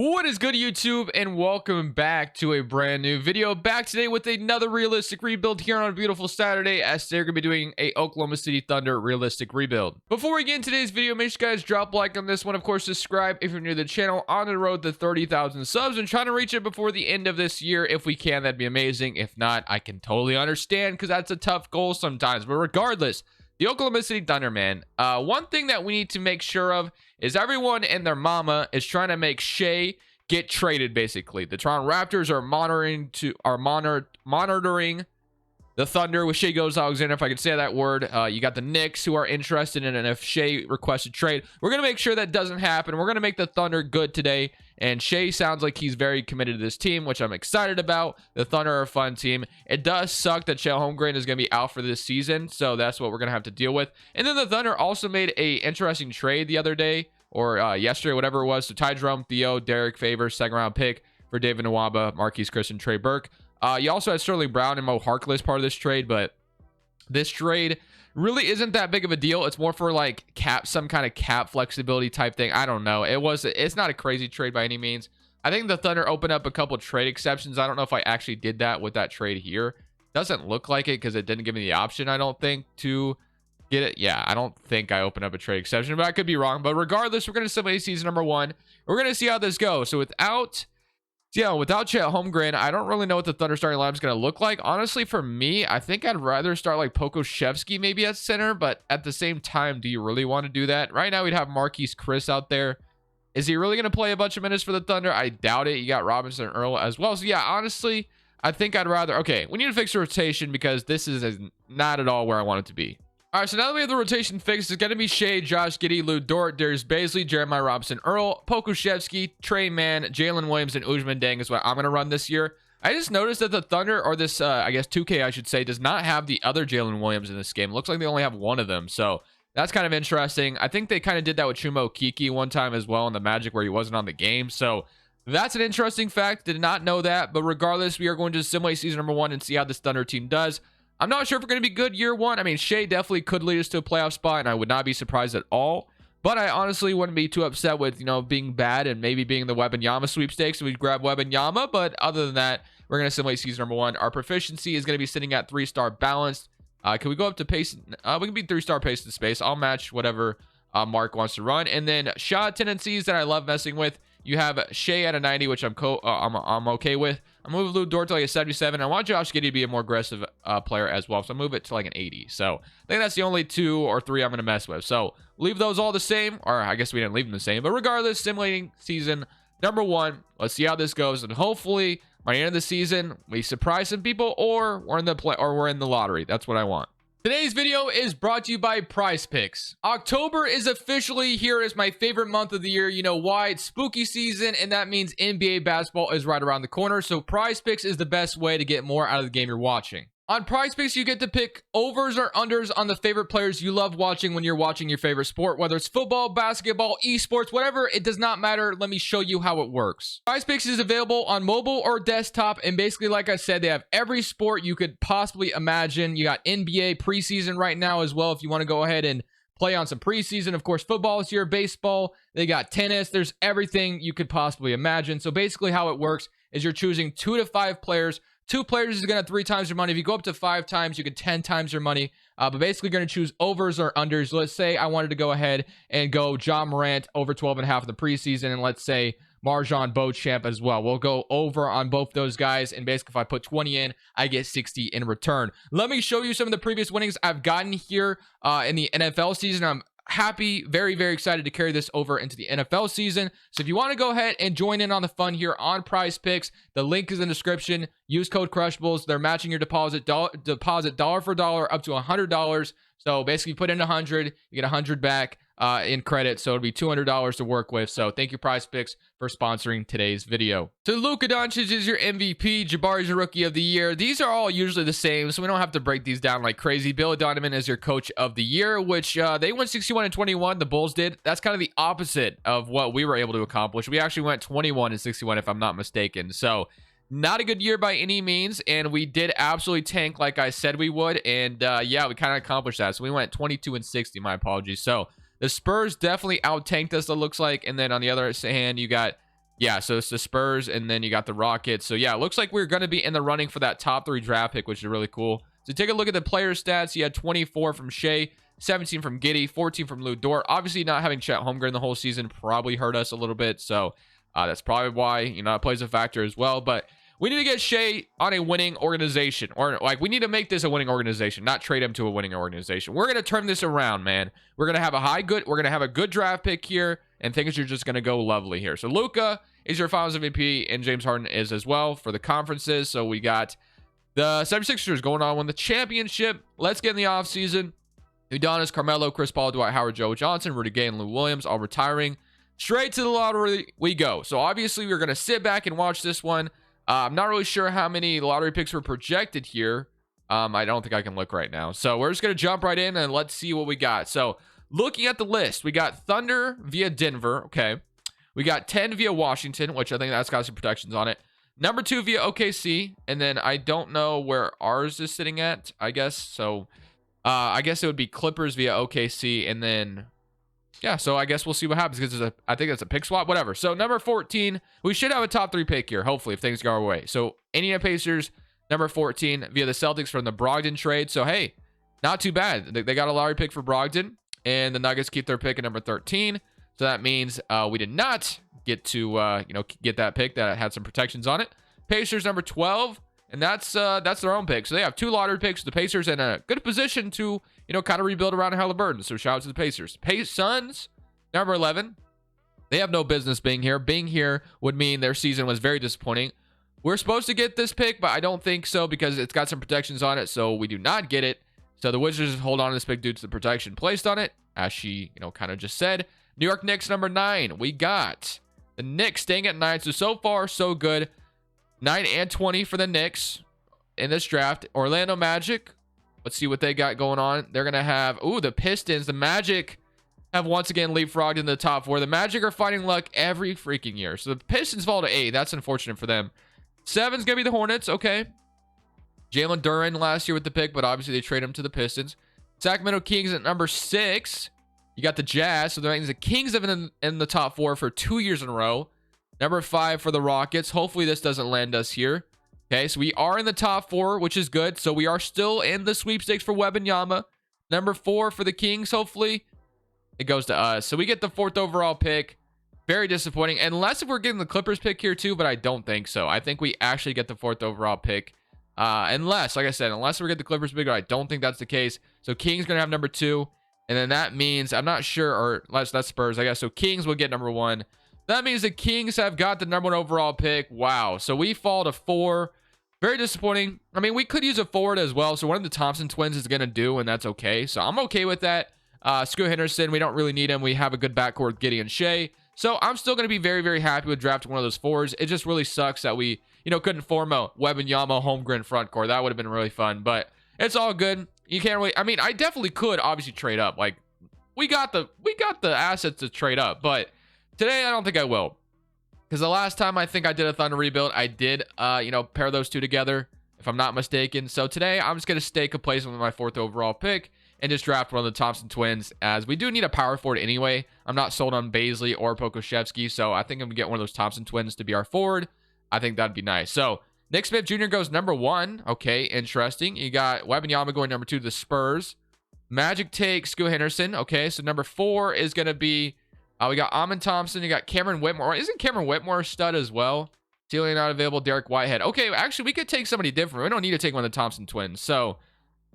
What is good, YouTube, and welcome back to a brand new video. Back today with another realistic rebuild here on a beautiful Saturday, as they're going to be doing a Oklahoma City Thunder realistic rebuild. Before we get into today's video, make sure you guys drop a like on this one. Of course, subscribe if you're new to the channel. On the road to 30,000 subs and trying to reach it before the end of this year. If we can, that'd be amazing. If not, I can totally understand because that's a tough goal sometimes. But regardless, the Oklahoma City Thunder, man. One thing that we need to make sure of is everyone and their mama is trying to make Shai get traded, basically. The Toronto Raptors are monitoring the Thunder with Shai Gilgeous-Alexander, if I could say that word. You got the Knicks who are interested in it, and if Shai requested trade, we're going to make sure that doesn't happen. We're going to make the Thunder good today, and Shai sounds like he's very committed to this team, which I'm excited about. The Thunder are a fun team. It does suck that Chet Holmgren is going to be out for this season, so that's what we're going to have to deal with. And then the Thunder also made a interesting trade the other day, or yesterday, whatever it was. So Ty Jerome, Theo, Derek Favors, second round pick for David Nwaba, Marquise Chriss, and Trey Burke. You also had Sterling Brown and Mo Harkless part of this trade, but this trade really isn't that big of a deal. It's more for like some kind of cap flexibility type thing. I don't know. It's not a crazy trade by any means. I think the Thunder opened up a couple trade exceptions. I don't know if I actually did that with that trade here. Doesn't look like it because it didn't give me the option, I don't think, to get it. Yeah, I don't think I opened up a trade exception, but I could be wrong. But regardless, we're going to simulate season number 1. We're going to see how this goes. So without Chet Holmgren, I don't really know what the Thunder starting lineup is going to look like. Honestly, for me, I think I'd rather start like Pokusevski maybe at center, but at the same time, do you really want to do that? Right now, we'd have Marquise Chriss out there. Is he really going to play a bunch of minutes for the Thunder? I doubt it. You got Robinson and Earl as well. So yeah, honestly, I think I'd rather... Okay, we need to fix the rotation because this is not at all where I want it to be. All right, so now that we have the rotation fixed, it's going to be Shai, Josh Giddey, Lou Dort, Darius Bazley, Jeremiah Robinson, Earl, Pokusevski, Trey Mann, Jalen Williams, and Ousmane Dieng is what I'm going to run this year. I just noticed that the Thunder, or this, I guess 2K, I should say, does not have the other Jalen Williams in this game. It looks like they only have one of them, so that's kind of interesting. I think they kind of did that with Chuma Okeke one time as well in the Magic where he wasn't on the game, so that's an interesting fact. Did not know that, but regardless, we are going to simulate season number 1 and see how this Thunder team does. I'm not sure if we're going to be good year 1. I mean, Shai definitely could lead us to a playoff spot, and I would not be surprised at all. But I honestly wouldn't be too upset with, being bad and maybe being the Wembanyama sweepstakes. We'd grab Wembanyama, but other than that, we're going to simulate season number 1. Our proficiency is going to be sitting at 3-star balanced. Can we go up to pace? We can be 3-star pace and space. I'll match whatever Mark wants to run. And then shot tendencies that I love messing with. You have Shai at a 90, which I'm okay with. I'm moving Lou Dort to like a 77. I want Josh Giddey to be a more aggressive player as well, so I'll move it to like an 80. So I think that's the only 2 or 3 I'm going to mess with. So leave those all the same, or I guess we didn't leave them the same. But regardless, simulating season number 1. Let's see how this goes, and hopefully by the end of the season we surprise some people, or we're in the lottery. That's what I want. Today's video is brought to you by Prize Picks. October is officially here as my favorite month of the year. You know why? It's spooky season, and that means NBA basketball is right around the corner. So Prize Picks is the best way to get more out of the game you're watching. On Prize Picks, you get to pick overs or unders on the favorite players you love watching when you're watching your favorite sport, whether it's football, basketball, esports, whatever, it does not matter. Let me show you how it works. Prize Picks is available on mobile or desktop, and basically, like I said, they have every sport you could possibly imagine. You got NBA preseason right now as well if you want to go ahead and play on some preseason. Of course, football is here, baseball, they got tennis. There's everything you could possibly imagine. So basically how it works is you're choosing 2 to 5 players. 2 players is going to have 3 times your money. If you go up to 5 times, you get 10 times your money. But basically, going to choose overs or unders. Let's say I wanted to go ahead and go John Morant over 12.5 in the preseason, and let's say Marjon Beauchamp as well. We'll go over on both those guys, and basically, if I put 20 in, I get 60 in return. Let me show you some of the previous winnings I've gotten here in the NFL season. I'm happy, very, very excited to carry this over into the NFL season. So if you want to go ahead and join in on the fun here on Prize Picks, the link is in the description. Use code Crushables. They're matching your deposit dollar for dollar up to $100. So basically, put in 100, you get 100 back in credit. So it'll be $200 to work with. So thank you, Prize Picks, for sponsoring today's video. So Luka Doncic is your MVP. Jabari's your Rookie of the Year. These are all usually the same, so we don't have to break these down like crazy. Billy Donovan is your Coach of the Year, which they went 61-21. The Bulls did. That's kind of the opposite of what we were able to accomplish. We actually went 21-61, if I'm not mistaken. So not a good year by any means, and we did absolutely tank like I said we would, and yeah, we kind of accomplished that. So we went 22-60, my apologies. So the Spurs definitely out-tanked us, it looks like, and then on the other hand, you got Yeah, so it's the Spurs, and then you got the Rockets. So yeah, it looks like we're going to be in the running for that top 3 draft pick, which is really cool. So take a look at the player stats. You had 24 from Shea, 17 from Giddey, 14 from Lou Dort. Obviously, not having Chet Holmgren the whole season probably hurt us a little bit. So that's probably why, it plays a factor as well. But we need to get Shea on a winning organization, or like we need to make this a winning organization, not trade him to a winning organization. We're going to turn this around, man. We're going to have a good draft pick here, and things are just going to go lovely here. So Luka is your Finals MVP, and James Harden is as well for the conferences. So we got the 76ers going on win the championship. Let's get in the offseason. Udonis, Carmelo, Chris Paul, Dwight Howard, Joe Johnson, Rudy Gay, and Lou Williams all retiring. Straight to the lottery we go. So obviously we're going to sit back and watch this one. I'm not really sure how many lottery picks were projected here. I don't think I can look right now. So we're just going to jump right in and let's see what we got. So looking at the list, we got Thunder via Denver. Okay. We got 10 via Washington, which I think that's got some protections on it. Number 2 via OKC. And then I don't know where ours is sitting at, I guess. So I guess it would be Clippers via OKC. And then, yeah, so I guess we'll see what happens because I think that's a pick swap, whatever. So number 14, we should have a top 3 pick here, hopefully, if things go our way. So Indiana Pacers, number 14 via the Celtics from the Brogdon trade. So, hey, not too bad. They got a lottery pick for Brogdon, and the Nuggets keep their pick at number 13. So that means we did not get to, get that pick that had some protections on it. Pacers, number 12, and that's their own pick. So they have 2 lottery picks. The Pacers in a good position to, kind of rebuild around Halliburton. So shout out to the Pacers. Suns, number 11. They have no business being here. Being here would mean their season was very disappointing. We're supposed to get this pick, but I don't think so because it's got some protections on it. So we do not get it. So the Wizards hold on to this pick due to the protection placed on it, as she, kind of just said. New York Knicks, number 9. We got the Knicks staying at 9. So far, so good. 9 and 20 for the Knicks in this draft. Orlando Magic. Let's see what they got going on. They're going to have, the Pistons. The Magic have once again leapfrogged in the top 4. The Magic are fighting luck every freaking year. So the Pistons fall to 8. That's unfortunate for them. 7's going to be the Hornets. Okay. Jalen Duren last year with the pick, but obviously they trade him to the Pistons. Sacramento Kings at number 6. You got the Jazz. So the Kings have been in the top 4 for 2 years in a row. Number 5 for the Rockets. Hopefully this doesn't land us here. Okay, so we are in the top 4, which is good. So we are still in the sweepstakes for Wembanyama. Number 4 for the Kings. Hopefully it goes to us. So we get the 4th overall pick. Very disappointing. Unless if we're getting the Clippers pick here too, but I don't think so. I think we actually get the 4th overall pick. Unless, like I said, unless we get the Clippers pick, I don't think that's the case. So Kings going to have number 2. And then that means, I'm not sure, or that's Spurs, I guess. So Kings will get number 1. That means the Kings have got the number 1 overall pick. Wow. So we fall to 4. Very disappointing. I mean, we could use a forward as well. So one of the Thompson twins is going to do, and that's okay. So I'm okay with that. Scoot Henderson, we don't really need him. We have a good backcourt with Giddey and Shea. So I'm still going to be very, very happy with drafting one of those forwards. It just really sucks that we, couldn't form a Wembanyama Holmgren front court. That would have been really fun, but it's all good. You can't really, I definitely could obviously trade up. Like we got the assets to trade up, but today I don't think I will. Because the last time I think I did a Thunder rebuild, I did, pair those two together, if I'm not mistaken. So today, I'm just going to stay complacent with my 4th overall pick and just draft one of the Thompson twins, as we do need a power forward anyway. I'm not sold on Baisley or Pokusevski, so I think I'm going to get one of those Thompson twins to be our forward. I think that'd be nice. So Nick Smith Jr. goes number 1. Okay, interesting. You got Wembanyama going number 2 to the Spurs. Magic takes Scoot Henderson. Okay, so number 4 is going to be... we got Amon Thompson. You got Cameron Whitmore. Isn't Cameron Whitmore a stud as well? Stealing not available. Derek Whitehead. Okay, actually, we could take somebody different. We don't need to take one of the Thompson twins. So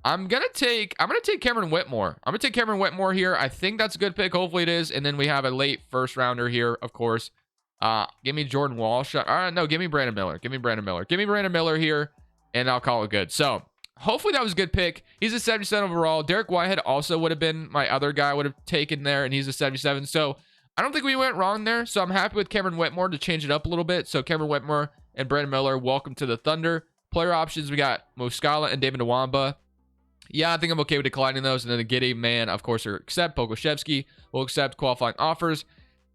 I'm gonna take Cameron Whitmore. I'm gonna take Cameron Whitmore here. I think that's a good pick. Hopefully it is. And then we have a late 1st rounder here, of course. Give me Jordan Walsh. No, give me Brandon Miller. Give me Brandon Miller here, and I'll call it good. So hopefully that was a good pick. He's a 77 overall. Derek Whitehead also would have been my other guy I would have taken there, and he's a 77. So I don't think we went wrong there. So I'm happy with Cameron Whitmore to change it up a little bit. So Cameron Whitmore and Brandon Miller, welcome to the Thunder. Player options, we got Muscala and David Nwamba. Yeah, I think I'm okay with declining those. And then the Giddey, man, of course, will accept. Pokusevski will accept qualifying offers.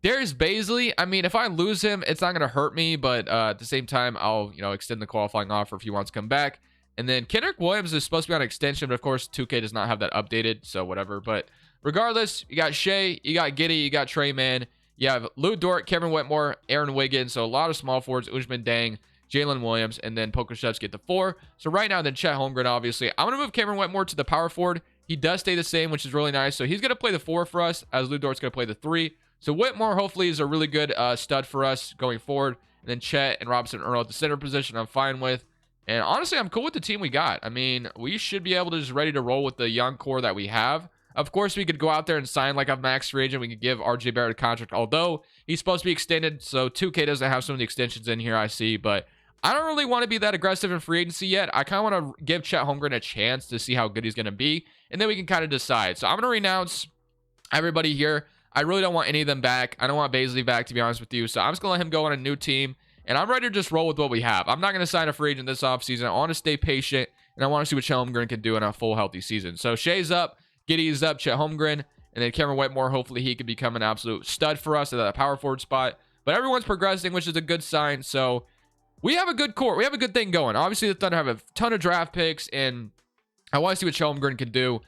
There's Baisley. I mean, if I lose him, it's not going to hurt me. But at the same time, I'll, extend the qualifying offer if he wants to come back. And then Kendrick Williams is supposed to be on extension, but of course, 2K does not have that updated. So whatever. But regardless, you got Shea, you got Giddey, you got Trey Man, You have Lou Dort, Cameron Whitmore, Aaron Wiggins. So a lot of small forwards, Usman Dang, Jalen Williams, and then Pokusevski at the 4. So right now, then Chet Holmgren, obviously. I'm going to move Cameron Whitmore to the power forward. He does stay the same, which is really nice. So he's going to play the 4 for us, as Lou Dort's going to play the 3. So Whitmore, hopefully, is a really good stud for us going forward. And then Chet and Robinson Earl at the center position, I'm fine with. And honestly, I'm cool with the team we got. I mean, we should be able to just ready to roll with the young core that we have. Of course, we could go out there and sign like a max free agent. We could give RJ Barrett a contract, although he's supposed to be extended. So 2K doesn't have some of the extensions in here, I see. But I don't really want to be that aggressive in free agency yet. I kind of want to give Chet Holmgren a chance to see how good he's going to be. And then we can kind of decide. So I'm going to renounce everybody here. I really don't want any of them back. I don't want Baisley back, to be honest with you. So I'm just going to let him go on a new team. And I'm ready to just roll with what we have. I'm not going to sign a free agent this offseason. I want to stay patient. And I want to see what Chet Holmgren can do in a full healthy season. So Shea's up. Giddey's up. Chet Holmgren. And then Cameron Whitmore. Hopefully he can become an absolute stud for us at that power forward spot. But everyone's progressing, which is a good sign. So we have a good core. We have a good thing going. Obviously, the Thunder have a ton of draft picks. And I want to see what Chet Holmgren can do.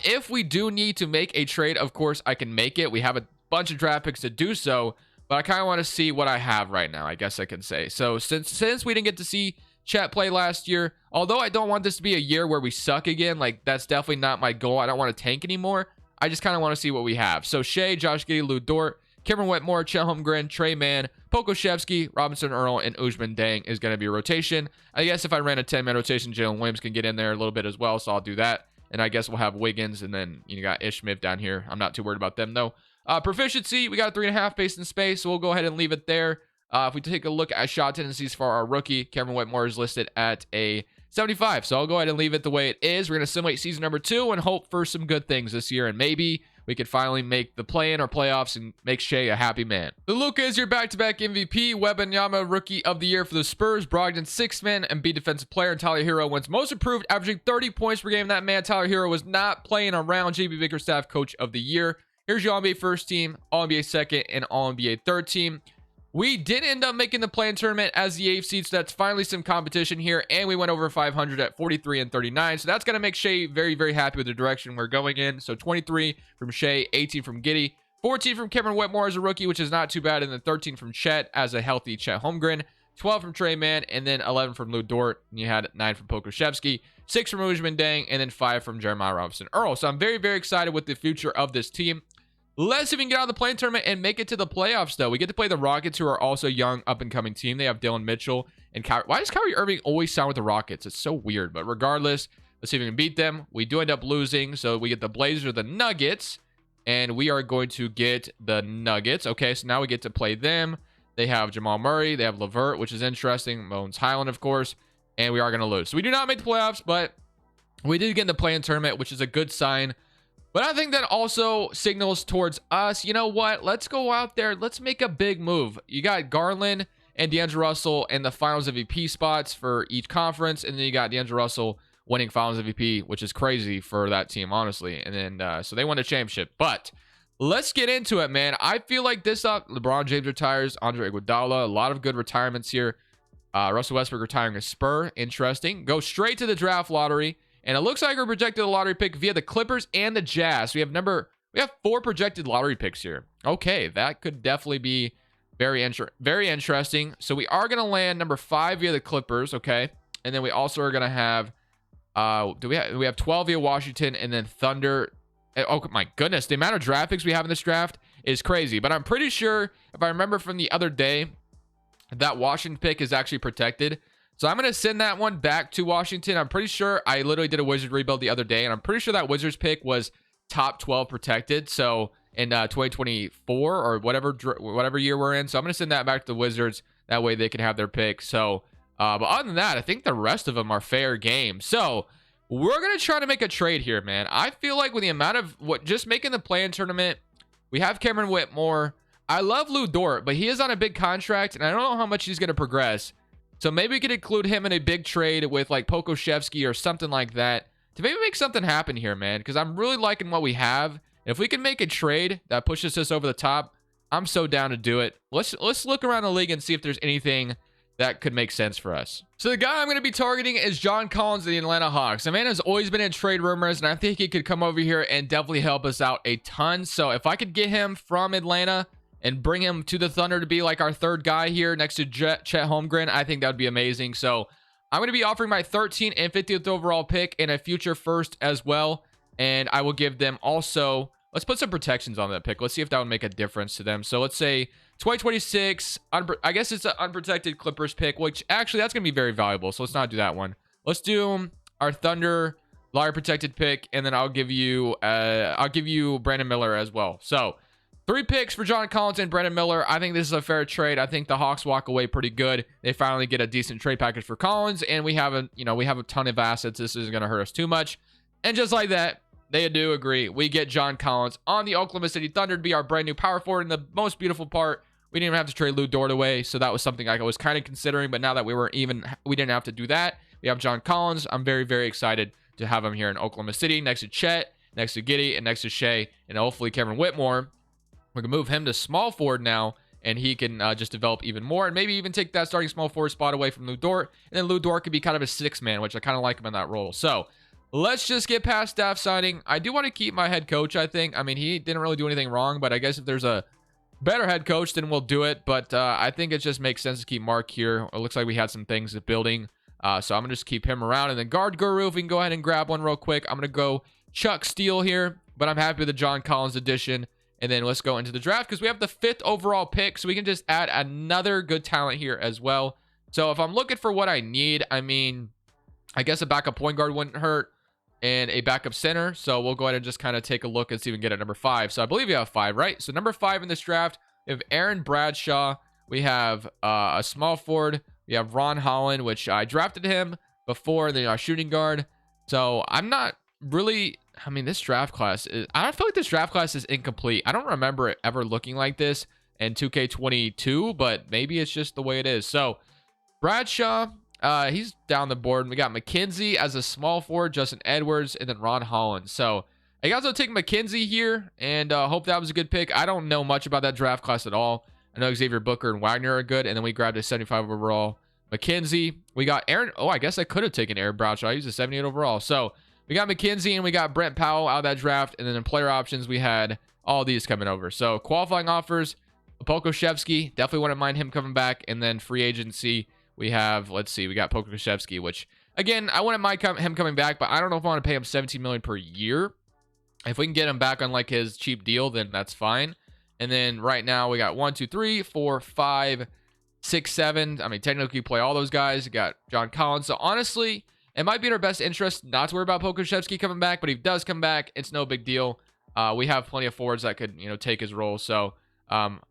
If we do need to make a trade, of course, I can make it. We have a bunch of draft picks to do so. But I kind of want to see what I have right now, I guess I can say. So since we didn't get to see Chet play last year, although I don't want this to be a year where we suck again, like that's definitely not my goal. I don't want to tank anymore. I just kind of want to see what we have. So Shea, Josh Giddey, Lou Dort, Cameron Whitmore, Chet Holmgren, Trey Mann, Pokusevski, Robinson Earl, and Usman Dang is going to be a rotation. I guess if I ran a 10-man rotation, Jalen Williams can get in there a little bit as well, so I'll do that. And I guess we'll have Wiggins, and then you got Ish Smith down here. I'm not too worried about them, though. Proficiency, we got a 3.5 based in space, so we'll go ahead and leave it there. If we take a look at shot tendencies for our rookie, Cameron Whitmore is listed at a 75, so I'll go ahead and leave it the way it is. We're going to simulate season number 2 and hope for some good things this year, and maybe we could finally make the play-in or playoffs and make Shea a happy man. So Luka is your back-to-back MVP. Wembanyama, Rookie of the Year for the Spurs. Brogdon, 6th man and B Defensive Player. And Tyler Hero wins Most Improved, averaging 30 points per game. That man, Tyler Hero, was not playing around. JB Bickerstaff, Coach of the Year. Here's your All-NBA first team, All-NBA second, and All-NBA third team. We did end up making the play-in tournament as the 8th seed, so that's finally some competition here, and we went over 500 at 43 and 39, so that's going to make Shea very, very happy with the direction we're going in. So 23 from Shea, 18 from Giddey, 14 from Cameron Whitmore as a rookie, which is not too bad, and then 13 from Chet as a healthy Chet Holmgren, 12 from Trey Mann, and then 11 from Lou Dort, and you had 9 from Pokusevski, 6 from Usman Dang, and then 5 from Jeremiah Robinson Earl. So I'm very, very excited with the future of this team. Let's see if we can get out of the play-in tournament and make it to the playoffs, though. We get to play the Rockets, who are also a young, up-and-coming team. They have Dylan Mitchell and Kyrie. Why does Kyrie Irving always sound with the Rockets? It's so weird. But regardless, let's see if we can beat them. We do end up losing, so we get the Blazers or the Nuggets, and we are going to get the Nuggets. Okay, so now we get to play them. They have Jamal Murray. They have LeVert, which is interesting. Bones Highland, of course, and we are going to lose. So we do not make the playoffs, but we did get in the play-in tournament, which is a good sign. But I think that also signals towards us, you know what? Let's go out there. Let's make a big move. You got Garland and D'Angelo Russell in the finals MVP spots for each conference. And then you got D'Angelo Russell winning finals MVP, which is crazy for that team, honestly. And then, so they won the championship. But let's get into it, man. I feel like this up. LeBron James retires. Andre Iguodala. A lot of good retirements here. Russell Westbrook retiring a Spur. Interesting. Go straight to the draft lottery. And it looks like we're projected a lottery pick via the Clippers and the Jazz. We have 4 projected lottery picks here. Okay, that could definitely be very interesting. So we are going to land number 5 via the Clippers, okay? And then we also are going to have we have 12 via Washington and then Thunder. Oh my goodness, the amount of draft picks we have in this draft is crazy. But I'm pretty sure, if I remember from the other day, that Washington pick is actually protected. So I'm going to send that one back to Washington. I'm pretty sure I literally did a Wizard rebuild the other day, and I'm pretty sure that Wizards pick was top 12 protected. So in 2024 or whatever year we're in. So I'm going to send that back to the Wizards. That way they can have their pick. So, but other than that, I think the rest of them are fair game. So we're going to try to make a trade here, man. I feel like with the amount of just making the play-in tournament, we have Cameron Whitmore. I love Lou Dort, but he is on a big contract, and I don't know how much he's going to progress. So maybe we could include him in a big trade with like Pokusevski or something like that to maybe make something happen here, man. Because I'm really liking what we have. If we can make a trade that pushes us over the top, I'm so down to do it. Let's look around the league and see if there's anything that could make sense for us. So the guy I'm going to be targeting is John Collins of the Atlanta Hawks. The man has always been in trade rumors, and I think he could come over here and definitely help us out a ton. So if I could get him from Atlanta and bring him to the Thunder to be like our third guy here next to Chet Holmgren, I think that would be amazing. So I'm going to be offering my 13th and 50th overall pick and a future first as well. And I will give them also, let's put some protections on that pick. Let's see if that would make a difference to them. So let's say 2026, I guess it's an unprotected Clippers pick, which actually that's going to be very valuable. So let's not do that one. Let's do our Thunder lottery protected pick, and then I'll give you Brandon Miller as well. So 3 picks for John Collins and Brandon Miller. I think this is a fair trade. I think the Hawks walk away pretty good. They finally get a decent trade package for Collins, and we have a ton of assets. This isn't going to hurt us too much. And just like that, they do agree. We get John Collins on the Oklahoma City Thunder to be our brand new power forward. And the most beautiful part, we didn't even have to trade Lou Dort away, so that was something I was kind of considering. But now that we didn't have to do that. We have John Collins. I'm very, very excited to have him here in Oklahoma City next to Chet, next to Giddey, and next to Shea, and hopefully Kevin Whitmore. We're going to move him to small forward now, and he can just develop even more, and maybe even take that starting small forward spot away from Lou Dort. And then Lou Dort could be kind of a 6-man, which I kind of like him in that role. So let's just get past staff signing. I do want to keep my head coach, I think. I mean, he didn't really do anything wrong, but I guess if there's a better head coach, then we'll do it. But I think it just makes sense to keep Mark here. It looks like we had some things building. So I'm going to just keep him around. And then guard guru, if we can go ahead and grab one real quick. I'm going to go Chuck Steele here, but I'm happy with the John Collins addition. And then let's go into the draft because we have the 5th overall pick. So we can just add another good talent here as well. So if I'm looking for what I need, I mean, I guess a backup point guard wouldn't hurt and a backup center. So we'll go ahead and just kind of take a look and see if we can get at number 5. So I believe we have 5, right? So number 5 in this draft, we have Aaron Bradshaw. We have a small forward. We have Ron Holland, which I drafted him before the shooting guard. So I'm not really, I mean, this draft class is, I feel like this draft class is incomplete. I don't remember it ever looking like this in 2K22, but maybe it's just the way it is. So Bradshaw, he's down the board. We got McKenzie as a small forward, Justin Edwards, and then Ron Holland. So I guess I'll take McKenzie here and hope that was a good pick. I don't know much about that draft class at all. I know Xavier Booker and Wagner are good, and then we grabbed a 75 overall McKenzie. We got Aaron. Oh, I guess I could have taken Aaron Bradshaw. I used a 78 overall. So we got McKenzie and we got Brent Powell out of that draft. And then in player options, we had all these coming over. So qualifying offers, Pokusevski. Definitely wouldn't mind him coming back. And then free agency, we have, let's see, we got Pokusevski, which again, I wouldn't mind him coming back, but I don't know if I want to pay him $17 million per year. If we can get him back on like his cheap deal, then that's fine. And then right now we got 1, 2, 3, 4, 5, 6, 7. I mean, technically you play all those guys. You got John Collins. So honestly, it might be in our best interest not to worry about Pokusevski coming back, but if he does come back, it's no big deal. We have plenty of forwards that could, take his role. So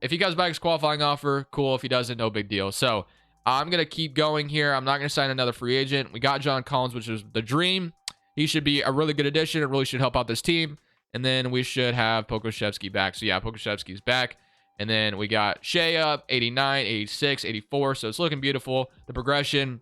if he comes back as qualifying offer, cool. If he doesn't, no big deal. So I'm going to keep going here. I'm not going to sign another free agent. We got John Collins, which is the dream. He should be a really good addition. It really should help out this team. And then we should have Pokusevski back. So yeah, Pokusevski's back. And then we got Shea up, 89, 86, 84. So it's looking beautiful. The progression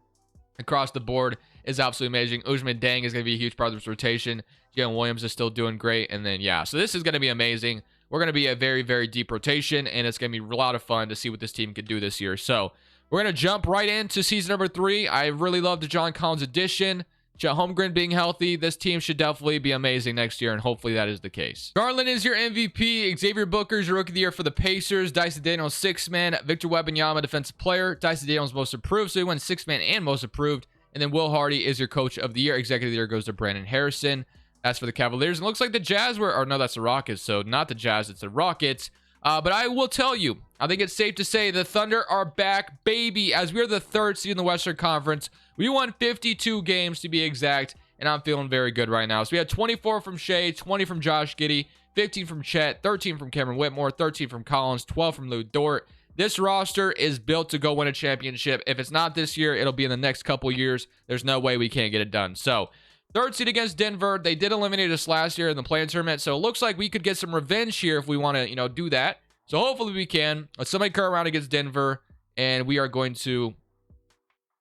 across the board is absolutely amazing. Usman Dang is going to be a huge part of this rotation. Jalen Williams is still doing great. And then, yeah, so this is going to be amazing. We're going to be a very, very deep rotation. And it's going to be a lot of fun to see what this team can do this year. So we're going to jump right into season number 3. I really love the John Collins addition. Chet Holmgren being healthy, this team should definitely be amazing next year, and hopefully that is the case. Garland is your MVP. Xavier Booker is your Rookie of the Year for the Pacers. Dyson Daniels, 6-man. Victor Wembanyama, defensive player. Dyson Daniels, most improved, so he went 6-man and most improved. And then Will Hardy is your Coach of the Year. Executive of the Year goes to Brandon Harrison. That's for the Cavaliers. And it looks like the Jazz were, or no, that's the Rockets, so not the Jazz, it's the Rockets. But I will tell you, I think it's safe to say the Thunder are back, baby, as we are the 3rd seed in the Western Conference. We won 52 games to be exact, and I'm feeling very good right now. So we had 24 from Shea, 20 from Josh Giddey, 15 from Chet, 13 from Cameron Whitmore, 13 from Collins, 12 from Lou Dort. This roster is built to go win a championship. If it's not this year, it'll be in the next couple years. There's no way we can't get it done. So 3rd seed against Denver. They did eliminate us last year in the play-in tournament, so it looks like we could get some revenge here if we want to, do that. So hopefully we can. Let's somebody curl around against Denver, and we are going to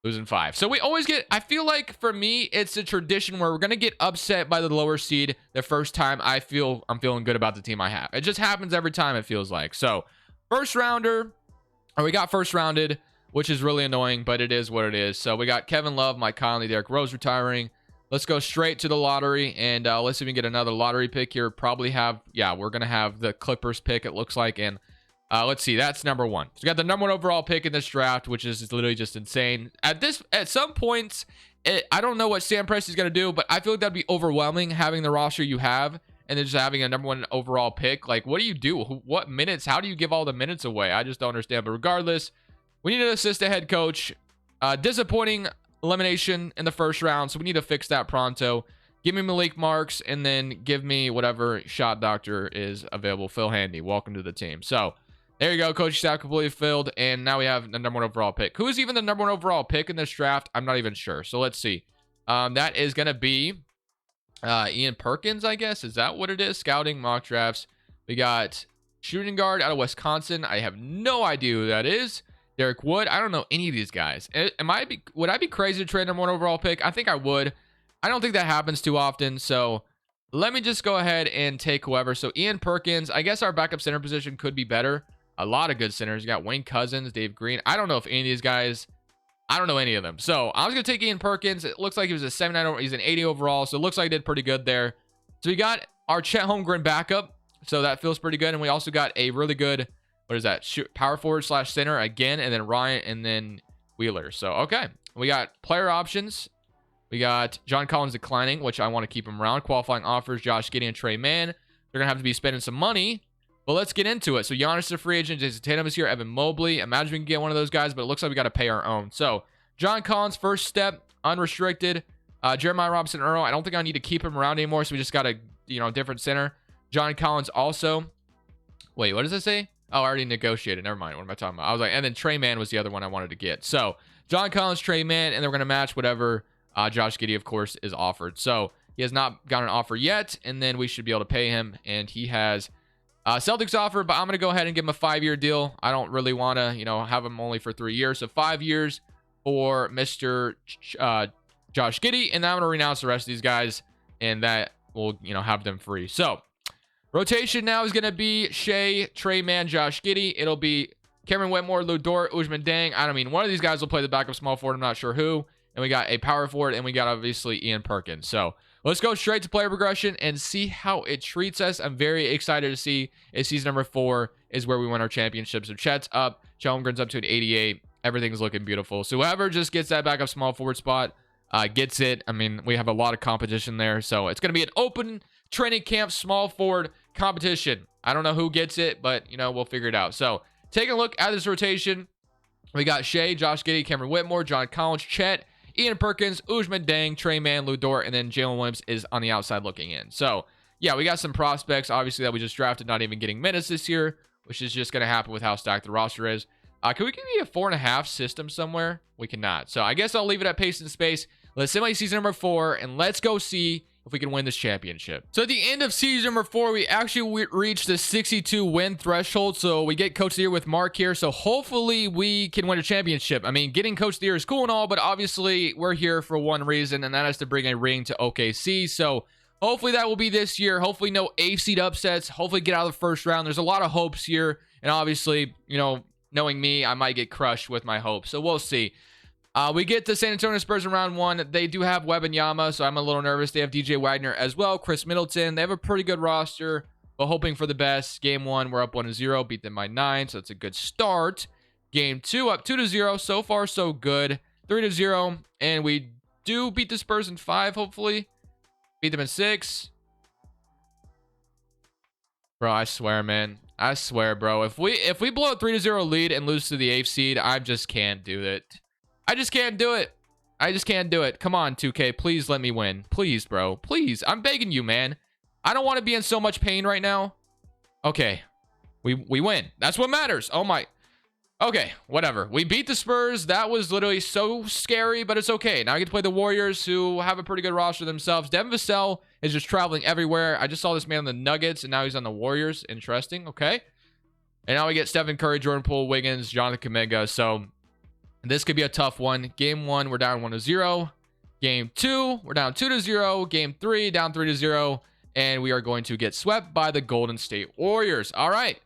lose in 5. So we always get, I feel like for me, it's a tradition where we're going to get upset by the lower seed the first time I'm feeling good about the team I have. It just happens every time, it feels like. So first rounder, or we got first rounded, which is really annoying, but it is what it is. So we got Kevin Love, Mike Conley, Derrick Rose retiring. Let's go straight to the lottery, and let's see if we can get another lottery pick here. Probably have, yeah, we're going to have the Clippers pick, it looks like, and Let's see. That's number one. So we got the number one overall pick in this draft, which is literally just insane. At some points, I don't know what Sam Presti's going to do, but I feel like that'd be overwhelming having the roster you have and then just having a number one overall pick. Like, what do you do? What minutes? How do you give all the minutes away? I just don't understand. But regardless, we need to assist the head coach. Disappointing elimination in the first round, so we need to fix that pronto. Give me Malik Marks, and then give me whatever shot doctor is available. Phil Handy, welcome to the team. So there you go. Coaching staff completely filled, and now we have the number one overall pick. Who is even the number one overall pick in this draft? I'm not even sure. So let's see. That is going to be Ian Perkins, I guess. Is that what it is? Scouting, mock drafts. We got shooting guard out of Wisconsin. I have no idea who that is. Derek Wood. I don't know any of these guys. Would I be crazy to trade number one overall pick? I think I would. I don't think that happens too often. So let me just go ahead and take whoever. So Ian Perkins. I guess our backup center position could be better. A lot of good centers. You got Wayne Cousins, Dave Green. I don't know if any of these guys, I don't know any of them. So I was going to take Ian Perkins. It looks like he was a 79. He's an 80 overall. So it looks like he did pretty good there. So we got our Chet Holmgren backup. So that feels pretty good. And we also got a really good, what is that? Power forward / center again. And then Ryan and then Wheeler. So, okay. We got player options. We got John Collins declining, which I want to keep him around. Qualifying offers, Josh Giddey and Trey Mann. They're going to have to be spending some money. But let's get into it. So Giannis is a free agent. Jason Tatum is here. Evan Mobley. Imagine we can get one of those guys, but it looks like we got to pay our own. So John Collins, first step, unrestricted. Jeremiah Robinson Earl. I don't think I need to keep him around anymore, so we just got a different center. John Collins also. Wait, what does it say? Oh, I already negotiated. Never mind. What am I talking about? I was like, and then Trey Mann was the other one I wanted to get. So John Collins, Trey Mann, and then we're going to match whatever Josh Giddey, of course, is offered. So he has not got an offer yet, and then we should be able to pay him, and he has Celtics offer, but I'm going to go ahead and give him a 5-year deal. I don't really want to, have him only for 3 years. So 5 years for Mr. Josh Giddey, and then I'm going to renounce the rest of these guys, and that will, have them free. So rotation now is going to be Shea, Trey Mann, Josh Giddey. It'll be Cameron Whitmore, Lou Dort, Ousmane Dieng. One of these guys will play the backup small forward. I'm not sure who. And we got a power forward, and we got obviously Ian Perkins. So let's go straight to player progression and see how it treats us. I'm very excited to see if season number 4 is where we win our championship. So Chet's up, Chet Holmgren's up to an 88. Everything's looking beautiful. So whoever just gets that backup small forward spot gets it. We have a lot of competition there. So it's going to be an open training camp small forward competition. I don't know who gets it, but, we'll figure it out. So taking a look at this rotation, we got Shea, Josh Giddey, Cameron Whitmore, John Collins, Chet, Ian Perkins, Ousmane Dieng, Trey Mann, Lou Dort, and then Jalen Williams is on the outside looking in. So, yeah, we got some prospects, obviously, that we just drafted, not even getting minutes this year, which is just going to happen with how stacked the roster is. Can we give you a 4.5 system somewhere? We cannot. So, I guess I'll leave it at pace and space. Let's simulate season number 4, and let's go see if we can win this championship. So at the end of season number 4, we actually reached the 62 win threshold. So we get coach of the year with Mark here. So hopefully we can win a championship. Getting coach of the year is cool and all, but obviously we're here for one reason, and that is to bring a ring to OKC. So hopefully that will be this year. Hopefully no 8 seed upsets. Hopefully get out of the first round. There's a lot of hopes here. And obviously, knowing me, I might get crushed with my hopes. So we'll see. We get the San Antonio Spurs in round 1. They do have Wembanyama, so I'm a little nervous. They have DJ Wagner as well, Chris Middleton. They have a pretty good roster, but hoping for the best. Game 1, we're up 1-0, beat them by 9, so it's a good start. Game 2, up 2-0. So far, so good. 3-0, and we do beat the Spurs in 5, hopefully. Beat them in 6. Bro, I swear, man. I swear, bro. If we blow a 3-0 lead and lose to the 8th seed, I just can't do it. I just can't do it. I just can't do it. Come on, 2K. Please let me win. Please, bro. Please. I'm begging you, man. I don't want to be in so much pain right now. Okay. We win. That's what matters. Oh, my. Okay. Whatever. We beat the Spurs. That was literally so scary, but it's okay. Now I get to play the Warriors, who have a pretty good roster themselves. Devin Vassell is just traveling everywhere. I just saw this man on the Nuggets, and now he's on the Warriors. Interesting. Okay. And now we get Stephen Curry, Jordan Poole, Wiggins, Jonathan Kuminga. So this could be a tough one. Game 1, we're down 1-0. Game 2, we're down 2-0. Game 3, down 3-0. And we are going to get swept by the Golden State Warriors. All right.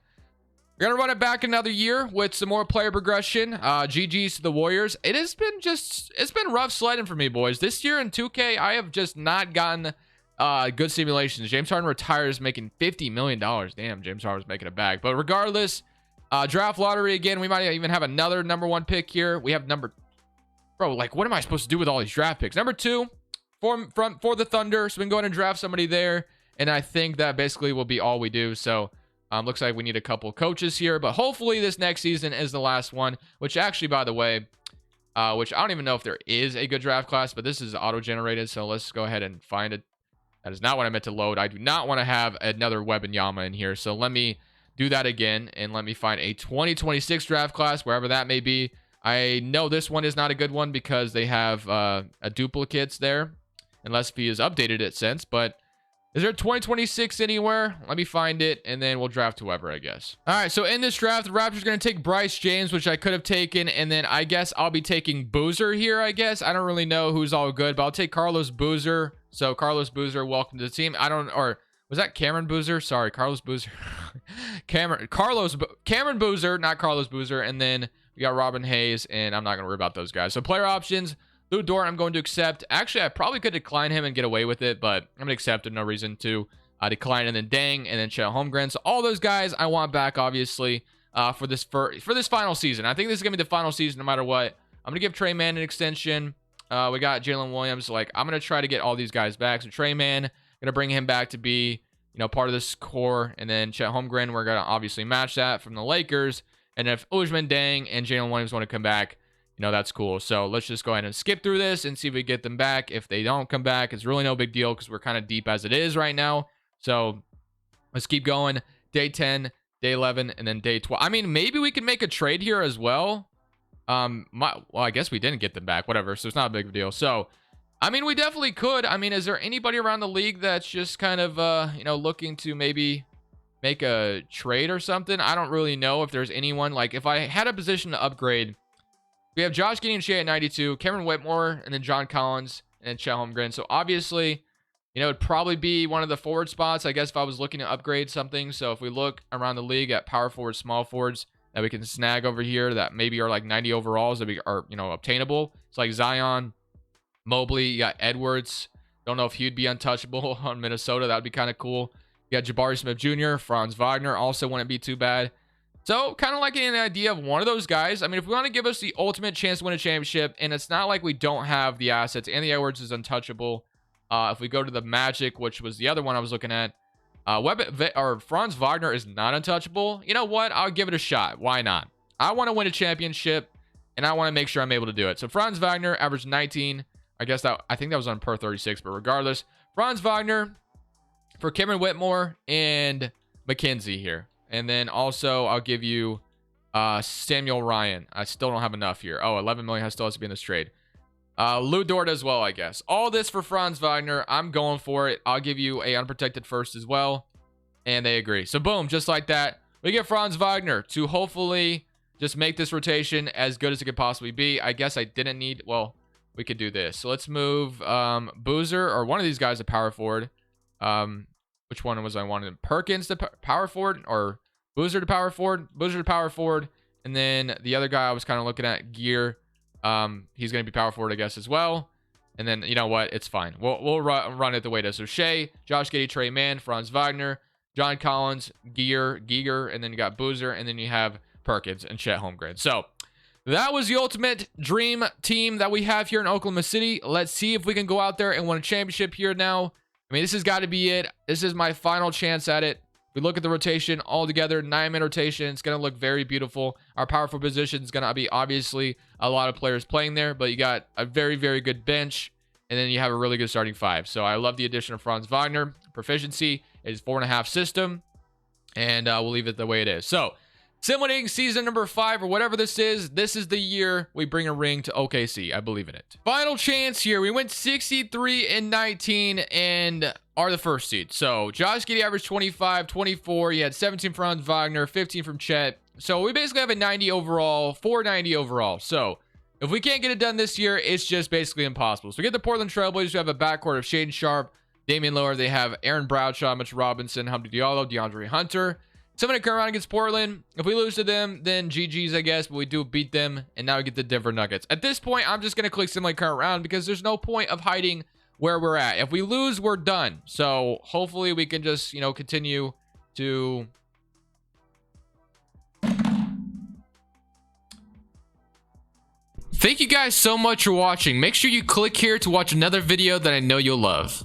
We're going to run it back another year with some more player progression. GG's to the Warriors. It's been rough sledding for me, boys. This year in 2K, I have just not gotten good simulations. James Harden retires making $50 million. Damn, James Harden's making a bag. But regardless, Draft lottery again. We might even have another number 1 pick here. We have bro, like, what am I supposed to do with all these draft picks? Number 2 for the Thunder. So we can go ahead and draft somebody there. And I think that basically will be all we do. So looks like we need a couple coaches here, but hopefully this next season is the last one, which actually, by the way, which I don't even know if there is a good draft class, but this is auto-generated. So let's go ahead and find it. That is not what I meant to load. I do not want to have another Wembanyama in here. So let me do that again, and let me find a 2026 draft class, wherever that may be. I know this one is not a good one because they have a duplicates there, unless he has updated it since, but is there 2026 anywhere? Let me find it, and then we'll draft whoever, I guess. All right, so in this draft, the Raptors are going to take Bryce James, which I could have taken, and then I guess I'll be taking Boozer here, I guess. I don't really know who's all good, but I'll take Carlos Boozer. So Carlos Boozer, welcome to the team. Was that Cameron Boozer? Sorry, Carlos Boozer. Cameron Boozer, not Carlos Boozer. And then we got Robin Hayes, and I'm not going to worry about those guys. So player options. Lou Dort, I'm going to accept. Actually, I probably could decline him and get away with it, but I'm going to accept it. No reason to decline. And then Dang, and then Chet Holmgren. So all those guys I want back, obviously, for this final season. I think this is going to be the final season no matter what. I'm going to give Trey Mann an extension. We got Jalen Williams. Like, I'm going to try to get all these guys back. So Trey Mann, going to bring him back to be, part of this core. And then Chet Holmgren, we're going to obviously match that from the Lakers. And if Ousmane Dang and Jalen Williams want to come back, that's cool. So let's just go ahead and skip through this and see if we get them back. If they don't come back, it's really no big deal because we're kind of deep as it is right now. So let's keep going. Day 10, day 11, and then day 12. I mean, maybe we can make a trade here as well. Well, I guess we didn't get them back. Whatever. So it's not a big deal. So, I mean, we definitely could. I mean, is there anybody around the league that's just kind of, looking to maybe make a trade or something? I don't really know if there's anyone. Like, if I had a position to upgrade, we have Josh Giddey and Shea at 92, Cameron Whitmore, and then John Collins and Chet Holmgren. So obviously, it'd probably be one of the forward spots, I guess, if I was looking to upgrade something. So if we look around the league at power forwards, small forwards that we can snag over here that maybe are like 90 overalls that are, obtainable. It's like Zion, Mobley, you got Edwards. Don't know if he'd be untouchable on Minnesota. That'd be kind of cool. You got Jabari Smith Jr., Franz Wagner also wouldn't be too bad. So, kind of like an idea of one of those guys. I mean, if we want to give us the ultimate chance to win a championship, and it's not like we don't have the assets. Anthony Edwards is untouchable. If we go to the Magic, which was the other one I was looking at, Franz Wagner is not untouchable. You know what? I'll give it a shot. Why not? I want to win a championship, and I want to make sure I'm able to do it. So, Franz Wagner averaged 19. I think that was on per 36, but regardless, Franz Wagner for Cameron Whitmore and McKenzie here. And then also, I'll give you Samuel Ryan. I still don't have enough here. Oh, 11 million still has to be in this trade. Lou Dort as well, I guess. All this for Franz Wagner. I'm going for it. I'll give you a unprotected first as well. And they agree. So, boom, just like that. We get Franz Wagner to hopefully just make this rotation as good as it could possibly be. I guess I didn't need... Well, we could do this. So, let's move Boozer or one of these guys to power forward. Which one was I wanted? Perkins to power forward or Boozer to power forward? Boozer to power forward. And then the other guy I was kind of looking at, Gear. He's going to be power forward, I guess, as well. And then, you know what? It's fine. We'll run it the way it is. So Shea, Josh Giddey, Trey Mann, Franz Wagner, John Collins, Giger, and then you got Boozer. And then you have Perkins and Chet Holmgren. So that was the ultimate dream team that we have here in Oklahoma City. Let's see if we can go out there and win a championship here now. I mean, this has got to be it. This is my final chance at it. We look at the rotation all together, 9-man rotation. It's going to look very beautiful. Our powerful position is going to be obviously a lot of players playing there, but you got a very, very good bench, and then you have a really good starting 5. So I love the addition of Franz Wagner. Proficiency is 4.5 system, and we'll leave it the way it is. So, Simulating season number 5 or whatever this is the year we bring a ring to OKC. I believe in it. Final chance here. We went 63-19 and are the first seed. So Josh Giddey averaged 25, 24. He had 17 from Franz Wagner, 15 from Chet. So we basically have a 90 overall, 490 overall. So if we can't get it done this year, it's just basically impossible. So we get the Portland Trailblazers, who have a backcourt of Shaedon Sharpe, Damian Lillard. They have Aaron Bradshaw, Mitch Robinson, Hamidou Diallo, DeAndre Hunter. 7-minute current round against Portland. If we lose to them, then GG's, I guess, but we do beat them, and now we get the Denver Nuggets. At this point, I'm just going to click simulate current round because there's no point of hiding where we're at. If we lose, we're done. So hopefully we can just, continue to Thank you guys so much for watching. Make sure you click here to watch another video that I know you'll love.